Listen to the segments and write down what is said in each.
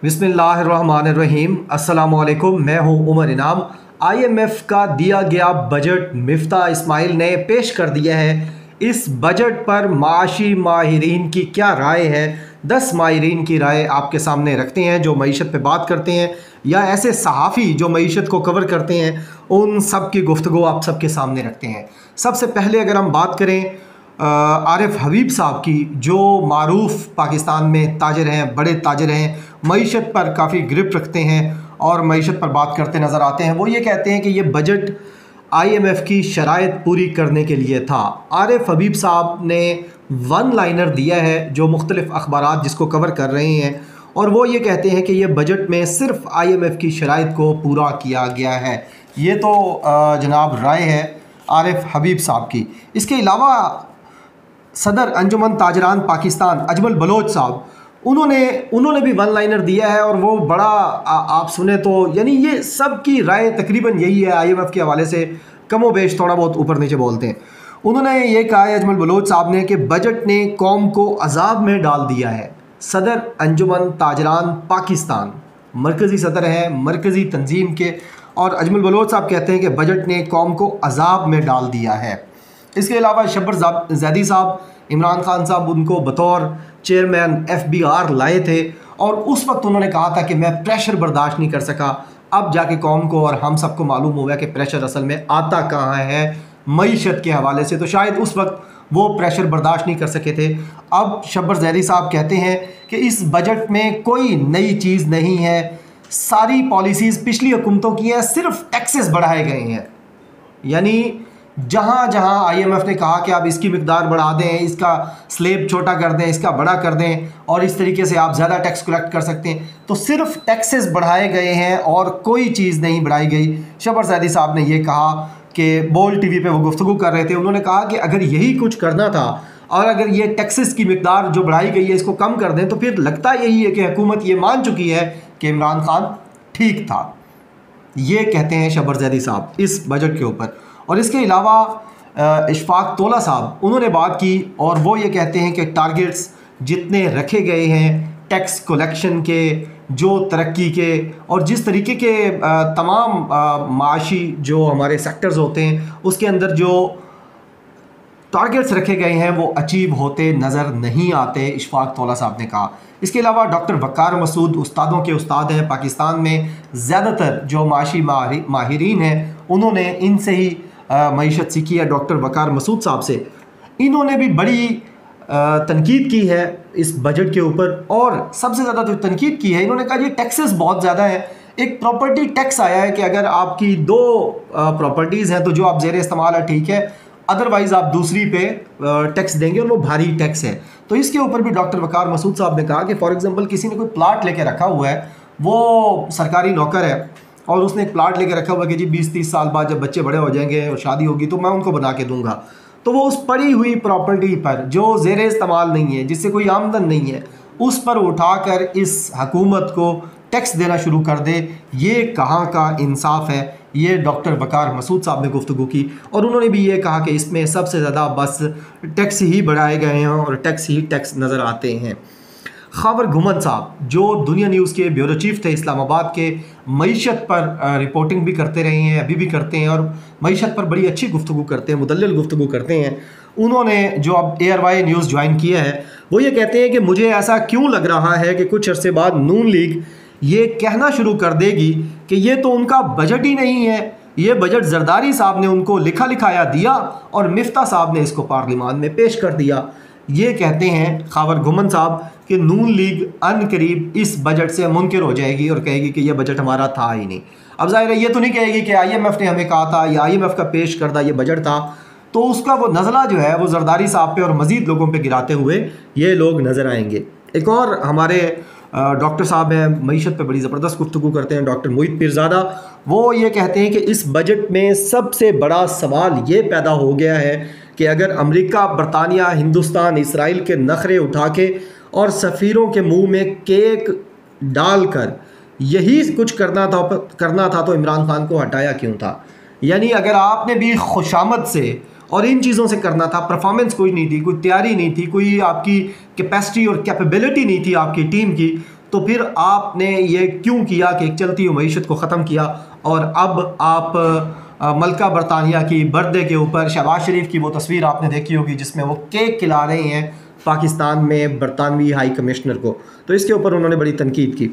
बिस्मिल्लाहिर्रहमानिर्रहीम। अस्सलामुअलैकुम। मैं हूं उमर इनाम। IMF का दिया गया बजट मिफ्ता इस्माइल ने पेश कर दिया है। इस बजट पर माशी माहिरीन की क्या राय है, 10 माहिरीन की राय आपके सामने रखते हैं जो मईशत पे बात करते हैं या ऐसे सहाफ़ी जो मईशत को कवर करते हैं, उन सब की गुफ्तगू आप सबके सामने रखते हैं। सबसे पहले अगर हम बात करें आरिफ हबीब साहब की, जो मारूफ पाकिस्तान में ताजर हैं, बड़े ताजर हैं, मईशत पर काफ़ी ग्रिप रखते हैं और मईशत पर बात करते नज़र आते हैं। वो ये कहते हैं कि ये बजट IMF की शराइत पूरी करने के लिए था। आरिफ हबीब साहब ने वन लाइनर दिया है जो मुख्तलिफ़ अखबारात जिसको कवर कर रहे हैं, और वो ये कहते हैं कि ये बजट में सिर्फ IMF की शराइत को पूरा किया गया है। ये तो जनाब राय है आरिफ हबीब साहब की। इसके अलावा सदर अंजुमन ताजरान पाकिस्तान अजमल बलोच साहब, उन्होंने भी वन लाइनर दिया है और वो बड़ा आप सुने तो यानी ये सब की राय तकरीबन यही है। IMF के हवाले से कमो बेश थोड़ा बहुत ऊपर नीचे बोलते हैं। उन्होंने ये कहा है अजमल बलोच साहब ने कि बजट ने कौम को अजाब में डाल दिया है। सदर अंजुमन ताजरान पाकिस्तान मरकज़ी सदर हैं मरकज़ी तंजीम के, और अजमल बलोच साहब कहते हैं कि बजट ने कौम को अजाब में डाल दिया है। इसके अलावा शब्बर जैदी साहब, इमरान खान साहब उनको बतौर चेयरमैन FBR लाए थे और उस वक्त उन्होंने कहा था कि मैं प्रेशर बर्दाश्त नहीं कर सका। अब जाके कौम को और हम सबको मालूम हो गया कि प्रेशर असल में आता कहाँ है, मईशत के हवाले से। तो शायद उस वक्त वो प्रेशर बर्दाश्त नहीं कर सके थे। अब शब्बर जैदी साहब कहते हैं कि इस बजट में कोई नई चीज़ नहीं है, सारी पॉलिसीज़ पिछली हुकूमतों की हैं, सिर्फ टैक्सेस बढ़ाए गए हैं। यानी जहाँ जहाँ IMF ने कहा कि आप इसकी मिकदार बढ़ा दें, इसका स्लेब छोटा कर दें, इसका बड़ा कर दें और इस तरीके से आप ज़्यादा टैक्स कलेक्ट कर सकते हैं, तो सिर्फ टैक्सेस बढ़ाए गए हैं और कोई चीज़ नहीं बढ़ाई गई। शब्बर जैदी साहब ने ये कहा कि बोल TV पे वो गुफ्तगू कर रहे थे। उन्होंने कहा कि अगर यही कुछ करना था और अगर ये टैक्सेस की मिकदार जो बढ़ाई गई है इसको कम कर दें, तो फिर लगता यही है कि हुकूमत ये मान चुकी है कि इमरान खान ठीक था। ये कहते हैं शब्बर जैदी साहब इस बजट के ऊपर। और इसके अलावा इशफाक तोला साहब, उन्होंने बात की और वो ये कहते हैं कि टारगेट्स जितने रखे गए हैं टैक्स कलेक्शन के, जो तरक्की के और जिस तरीके के तमाम माशी जो हमारे सेक्टर्स होते हैं उसके अंदर जो टारगेट्स रखे गए हैं वो अचीव होते नज़र नहीं आते, इशफाक तोला साहब ने कहा। इसके अलावा डॉक्टर वक़ार मसूद उस्तादों के उस्ताद हैं पाकिस्तान में, ज़्यादातर जो माशी माहिरीन हैं उन्होंने इनसे ही मईशत सीखी है, डॉक्टर वक़ार मसूद साहब से। इन्होंने भी बड़ी तनकीद की है इस बजट के ऊपर, और सबसे ज़्यादा तो तनकीद की है, इन्होंने कहा ये टैक्सेस बहुत ज़्यादा है। एक प्रॉपर्टी टैक्स आया है कि अगर आपकी 2 प्रॉपर्टीज़ हैं तो जो आप ज़ेर इस्तेमाल है ठीक है, अदरवाइज़ आप दूसरी पे टैक्स देंगे और वो भारी टैक्स है। तो इसके ऊपर भी डॉक्टर वक़ार मसूद साहब ने कहा कि फॉर एग्ज़ाम्पल किसी ने कोई प्लाट लेके रखा हुआ है, वो सरकारी नौकर है और उसने एक प्लाट लेके रखा हुआ है कि जी 20-30 साल बाद जब बच्चे बड़े हो जाएंगे और शादी होगी तो मैं उनको बना के दूंगा, तो वो उस पड़ी हुई प्रॉपर्टी पर जो ज़ेर इस्तेमाल नहीं है, जिससे कोई आमदन नहीं है, उस पर उठाकर इस हकूमत को टैक्स देना शुरू कर दे। ये कहाँ का इंसाफ है? ये डॉक्टर वक़ार मसूद साहब ने गुफ्तगू की और उन्होंने भी ये कहा कि इसमें सबसे ज़्यादा बस टैक्स ही बढ़ाए गए हैं और टैक्स ही टैक्स नज़र आते हैं। ख़ावर घुमन साहब, जो दुनिया न्यूज़ के ब्यूरो चीफ थे इस्लामाबाद के, मईशत पर रिपोर्टिंग भी करते रहे हैं, अभी भी करते हैं और मईशत पर बड़ी अच्छी गुफ्तगू करते हैं, मुदल्लिल गुफ्तगू करते हैं। उन्होंने जो अब ARY न्यूज़ ज्वाइन किया है वो ये कहते हैं कि मुझे ऐसा क्यों लग रहा है कि कुछ अरसे बाद नून लीग ये कहना शुरू कर देगी कि ये तो उनका बजट ही नहीं है, ये बजट जरदारी साहब ने उनको लिखा लिखाया दिया और मिफ्ता साहब ने इसको पार्लिमान में पेश कर दिया। ये कहते हैं ख़ावर घुमन साहब कि नून लीग अन करीब इस बजट से मुनकिर हो जाएगी और कहेगी कि यह बजट हमारा था ही नहीं। अब ज़ाहिर है ये तो नहीं कहेगी कि IMF ने हमें कहा था या IMF का पेश करदा ये बजट था, तो उसका वो नज़ला जो है वो जरदारी साहब पे और मज़ीद लोगों पे गिराते हुए ये लोग नज़र आएंगे। एक और हमारे डॉक्टर साहब हैं, मईशत पे बड़ी ज़बरदस्त गुफ्तगू करते हैं, डॉक्टर मोहित पीरज़ादा। वो ये कहते हैं कि इस बजट में सबसे बड़ा सवाल ये पैदा हो गया है कि अगर अमेरिका, बरतानिया, हिंदुस्तान, इसराइल के नखरे उठा के और सफ़ीरों के मुंह में केक डालकर यही कुछ करना था तो इमरान खान को हटाया क्यों था? यानी अगर आपने भी खुशामद से और इन चीज़ों से करना था, परफॉर्मेंस कोई नहीं थी, कोई तैयारी नहीं थी, कोई आपकी कैपेसिटी और कैपेबिलिटी नहीं थी आपकी टीम की, तो फिर आपने ये क्यों किया कि एक चलती हुई मईशत को ख़त्म किया और अब आप मलका बरतानिया की बर्थडे के ऊपर शहबाज शरीफ की वो तस्वीर आपने देखी होगी जिसमें वो केक खिला रहे हैं पाकिस्तान में बरतानवी हाई कमिश्नर को, तो इसके ऊपर उन्होंने बड़ी तनकीद की।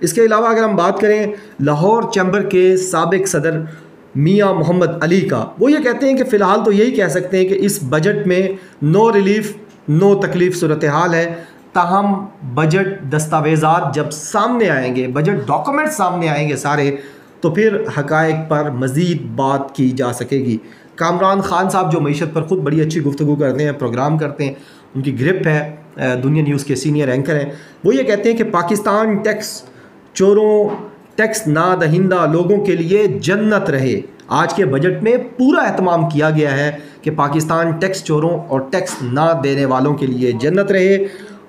इसके अलावा अगर हम बात करें लाहौर चैम्बर के साबिक सदर मियां मोहम्मद अली का, वो ये कहते हैं कि फ़िलहाल तो यही कह सकते हैं कि इस बजट में नो रिलीफ नो तकलीफ़ सूरत हाल है, ताहम बजट दस्तावेज़ात जब सामने आएंगे, बजट डॉक्यूमेंट सामने आएंगे सारे, तो फिर हक़ाइक़ पर मज़ीद बात की जा सकेगी। कामरान ख़ान साहब जो मईशत पर ख़ुद बड़ी अच्छी गुफ्तगू करते हैं, प्रोग्राम करते हैं, उनकी ग्रिप है, दुनिया न्यूज़ के सीनियर एंकर हैं, वो ये कहते हैं कि पाकिस्तान टैक्स चोरों टैक्स ना दहिंदा लोगों के लिए जन्नत रहे। आज के बजट में पूरा एहतमाम किया गया है कि पाकिस्तान टैक्स चोरों और टैक्स ना देने वालों के लिए जन्नत रहे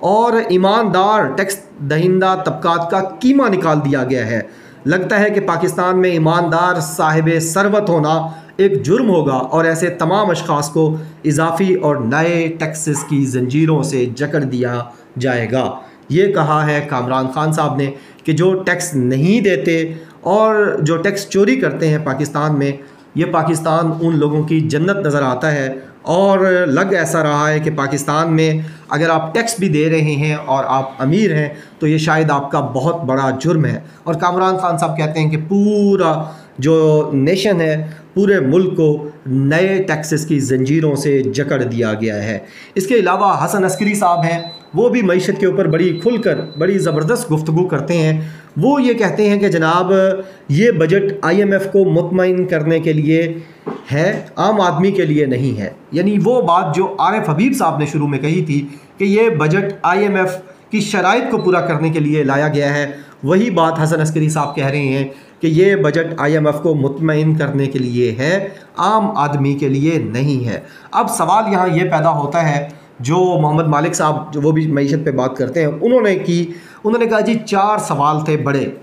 और ईमानदार टैक्स दहिंदा तबकात का कीमा निकाल दिया गया है। लगता है कि पाकिस्तान में ईमानदार साहिब सरवत होना एक जुर्म होगा और ऐसे तमाम अशख़ास को इजाफ़ी और नए टैक्सेस की जंजीरों से जकड़ दिया जाएगा। ये कहा है कामरान ख़ान साहब ने कि जो टैक्स नहीं देते और जो टैक्स चोरी करते हैं पाकिस्तान में, ये पाकिस्तान उन लोगों की जन्नत नज़र आता है और लग ऐसा रहा है कि पाकिस्तान में अगर आप टैक्स भी दे रहे हैं और आप अमीर हैं तो ये शायद आपका बहुत बड़ा जुर्म है। और कामरान ख़ान साहब कहते हैं कि पूरा जो नेशन है, पूरे मुल्क को नए टैक्सेस की जंजीरों से जकड़ दिया गया है। इसके अलावा हसन अस्करी साहब हैं, वो भी मईशत के ऊपर बड़ी खुलकर बड़ी ज़बरदस्त गुफ्तगू करते हैं। वो ये कहते हैं कि जनाब ये बजट IMF को मुतमईन करने के लिए है, आम आदमी के लिए नहीं है। यानी वो बात जो आरिफ हबीब साहब ने शुरू में कही थी कि ये बजट IMF की शराइत को पूरा करने के लिए लाया गया है, वही बात हसन अस्करी साहब कह रहे हैं कि ये बजट IMF को मुतमईन करने के लिए है, आम आदमी के लिए नहीं है। अब सवाल यहाँ ये पैदा होता है जो मोहम्मद मालिक साहब जो वो भी मईशत पे बात करते हैं, उन्होंने कहा जी 4 सवाल थे बड़े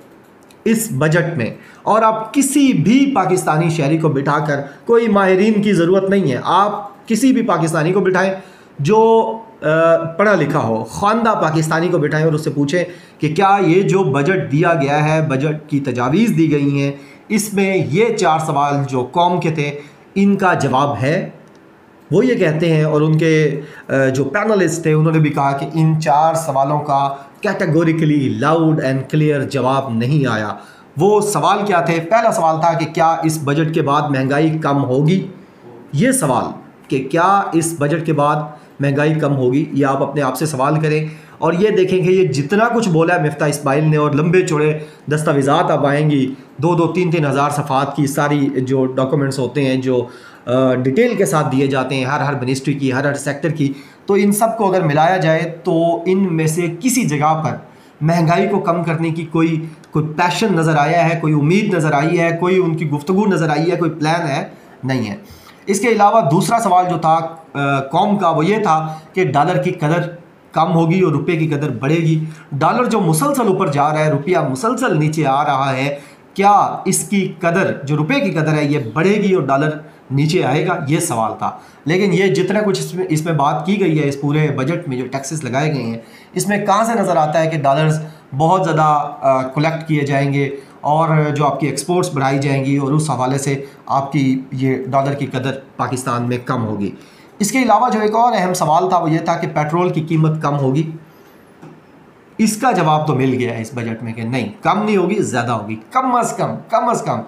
इस बजट में और आप किसी भी पाकिस्तानी शहरी को बिठाकर, कोई माहिरीन की ज़रूरत नहीं है, आप किसी भी पाकिस्तानी को बिठाएं जो पढ़ा लिखा हो, ख़वानदा पाकिस्तानी को बिठाएं और उससे पूछें कि क्या ये जो बजट दिया गया है, बजट की तजावीज़ दी गई हैं, इसमें ये 4 सवाल जो कौम के थे इनका जवाब है। वो ये कहते हैं और उनके जो पैनलिस्ट थे उन्होंने भी कहा कि इन 4 सवालों का कैटेगोरिकली लाउड एंड क्लियर जवाब नहीं आया। वो सवाल क्या थे? पहला सवाल था कि क्या इस बजट के बाद महंगाई कम होगी। ये सवाल कि क्या इस बजट के बाद महंगाई कम होगी, ये आप अपने आप से सवाल करें और ये देखें कि ये जितना कुछ बोला है मिफ्ता इस्माइल ने और लंबे चौड़े दस्तावेज़ात अब आएंगी, 2-2, 3-3 हज़ार सफ़ात की सारी जो डॉक्यूमेंट्स होते हैं जो डिटेल के साथ दिए जाते हैं हर मिनिस्ट्री की, हर सेक्टर की, तो इन सब को अगर मिलाया जाए तो इनमें से किसी जगह पर महंगाई को कम करने की कोई पैशन नज़र आया है, कोई उम्मीद नज़र आई है, कोई उनकी गुफ्तगू नज़र आई है, कोई प्लान है? नहीं है। इसके अलावा दूसरा सवाल जो था कौम का वो ये था कि डॉलर की कदर कम होगी और रुपये की कदर बढ़ेगी। डॉलर जो मुसलसल ऊपर जा रहा है, रुपया मुसलसल नीचे आ रहा है, क्या इसकी कदर जो रुपये की कदर है ये बढ़ेगी और डॉलर नीचे आएगा? ये सवाल था। लेकिन ये जितना कुछ इसमें बात की गई है, इस पूरे बजट में जो टैक्सेस लगाए गए हैं, इसमें कहाँ से नज़र आता है कि डॉलर्स बहुत ज़्यादा कलेक्ट किए जाएंगे और जो आपकी एक्सपोर्ट्स बढ़ाई जाएंगी और उस हवाले से आपकी ये डॉलर की कदर पाकिस्तान में कम होगी। इसके अलावा जो एक और अहम सवाल था वो ये था कि पेट्रोल की कीमत कम होगी। इसका जवाब तो मिल गया है इस बजट में कि नहीं, कम नहीं होगी, ज़्यादा होगी। कम अज़ कम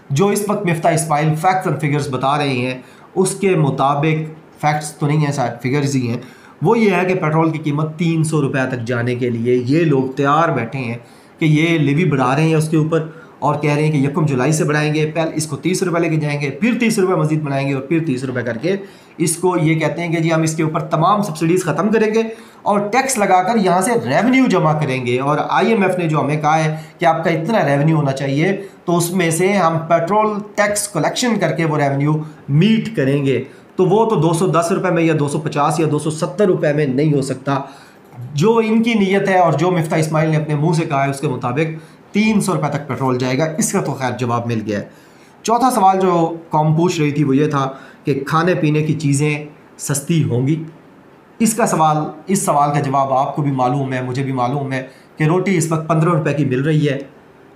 जो इस वक्त Miftah Ismail facts and figures बता रहे हैं उसके मुताबिक, फैक्ट्स तो नहीं है शायद, फिगर्स ही हैं, वो ये है कि पेट्रोल की कीमत 300 रुपये तक जाने के लिए ये लोग तैयार बैठे हैं कि ये लेवी बढ़ा रहे हैं उसके ऊपर और कह रहे हैं कि 1 जुलाई से बढ़ाएंगे, पहले इसको 30 रुपये लेके जाएंगे, फिर 30 रुपये मज़ीद बढ़ाएंगे और फिर 30 रुपये करके इसको ये कहते हैं कि जी हम इसके ऊपर तमाम सब्सिडीज़ ख़त्म करेंगे और टैक्स लगाकर यहाँ से रेवेन्यू जमा करेंगे। और IMF ने जो हमें कहा है कि आपका इतना रेवेन्यू होना चाहिए, तो उसमें से हम पेट्रोल टैक्स कलेक्शन करके वो रेवेन्यू मीट करेंगे। तो वो तो 210 रुपये में या 250 या 270 रुपये में नहीं हो सकता। जो इनकी नीयत है और जो मिफ्ता इस्माइल ने अपने मुंह से कहा है उसके मुताबिक 300 रुपये तक पेट्रोल जाएगा। इसका तो खैर जवाब मिल गया है। चौथा सवाल जो कौम पूछ रही थी वो ये था कि खाने पीने की चीज़ें सस्ती होंगी। इस सवाल का जवाब आपको भी मालूम है, मुझे भी मालूम है कि रोटी इस वक्त 15 रुपए की मिल रही है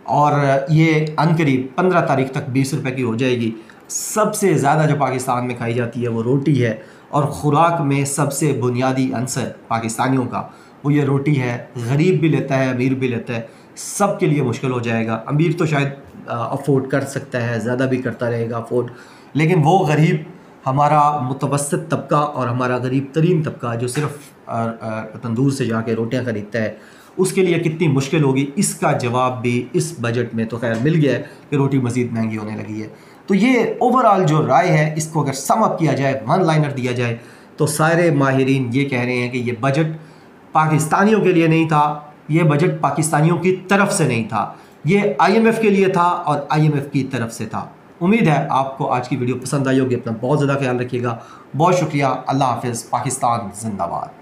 और ये अनकरीब 15 तारीख तक 20 रुपए की हो जाएगी। सबसे ज़्यादा जो पाकिस्तान में खाई जाती है वो रोटी है, और ख़ुराक में सबसे बुनियादी अंसर पाकिस्तानियों का वो ये रोटी है। गरीब भी लेता है, अमीर भी लेता है, सब के लिए मुश्किल हो जाएगा। अमीर तो शायद अफोर्ड कर सकता है, ज़्यादा भी करता रहेगा अफोर्ड, लेकिन वो गरीब, हमारा मुतवस्सित तबका और हमारा गरीब तरीन तबका जो सिर्फ तंदूर से जाके रोटियां ख़रीदता है, उसके लिए कितनी मुश्किल होगी, इसका जवाब भी इस बजट में तो खैर मिल गया है कि रोटी मज़ीद महंगी होने लगी है। तो ये ओवरऑल जो राय है, इसको अगर सम अप किया जाए, वन लाइनर दिया जाए, तो सारे माहिरीन ये कह रहे हैं कि ये बजट पाकिस्तानियों के लिए नहीं था, ये बजट पाकिस्तानियों की तरफ से नहीं था, ये IMF के लिए था और IMF की तरफ से था। उम्मीद है आपको आज की वीडियो पसंद आई होगी। अपना बहुत ज़्यादा ख्याल रखिएगा। बहुत शुक्रिया। अल्लाह हाफ़िज़। पाकिस्तान जिंदाबाद।